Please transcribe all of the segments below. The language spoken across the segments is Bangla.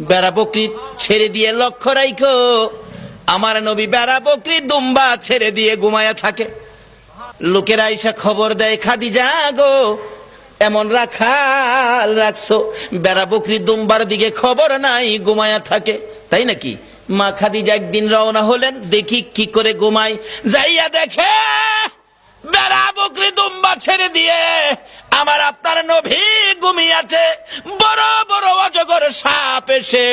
বেড়া বকরি ছেড়ে দিয়ে লক্ষ্য রাখো, আমার নবী বেড়া বকরি দুম্বা ছেড়ে দিয়ে ঘুমায়া থাকে। লোকেরা এসে খবর দেয়, খাদিজা গো, এমন রাখাল রাখছো, বেড়া বকরি দুম্বার দিকে খবর নাই, ঘুমায়া থাকে। তাই নাকি? মা খাদিজা একদিন রওনা হলেন, দেখি কি করে ঘুমাই। যাইয়া দেখে বেড়া বকরি দুম্বা ছেড়ে দিয়ে আমার আপনার নবী ঘুমিয়েছে। বড় বড় অজগর সাপ এসে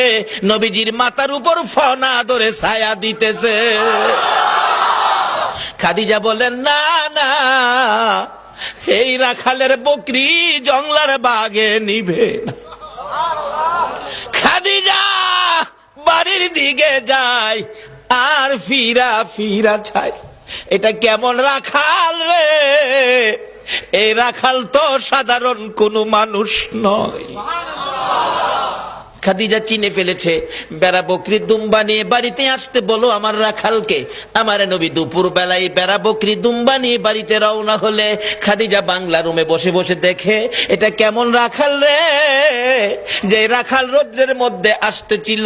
নবীজির মাথার উপর ফনা ধরে ছায়া দিতেছে। খাদিজা বলেন, না না, এই রাখালের বকরি জংলার বাগে নিবে না। খাদিজা বাড়ির দিকে যায় আর ফিরা ফিরা চায়, এটা কেমন রাখাল রে? এই রাখাল তো সাধারণ কোনো মানুষ নয়। খাদিজা চিনে ফেলেছে। বেড়া বকরি দুম্বা নিয়ে বাড়িতে আসতে বলো আমার রাখালকে। আমার নবী দুপুর বেলায় বেড়া বকরি দুম্বা নিয়ে বাড়িতে রওনা হলে খাদিজা বাংলা রুমে বসে বসে দেখে, এটা কেমন রাখাল রে? যে রাখাল রৌদ্রের মধ্যে আসতেছিল,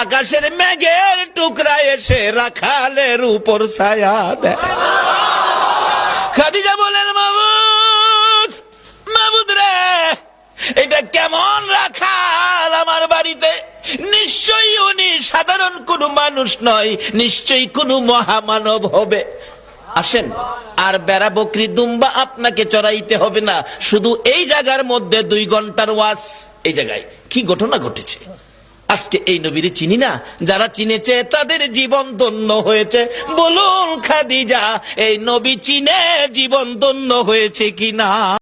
আকাশের মেঘের টুকরা এসে রাখালের উপর ছায়া দেয়। খাদিজা বলেন, মাবুদ, মাবুদ রে, এটা কেমন রাখাল আমার বাড়িতে? নিশ্চয়ই উনি সাধারণ কোনো মানুষ নয়, নিশ্চয়ই কোনো মহামানব হবে। আসেন, আর বেড়া বকরি দুম্বা আপনাকে চড়াইতে হবে না, শুধু এই জায়গার মধ্যে 2 ঘন্টার ওয়াজ। এই জায়গায় কি ঘটনা ঘটেছে? আজকে এই নবীর চিনি না, যারা চিনেছে তাদের জীবন ধন্য হয়েছে। বলুন খাদিজা, এই নবী চিনে জীবন ধন্য হয়েছে কিনা?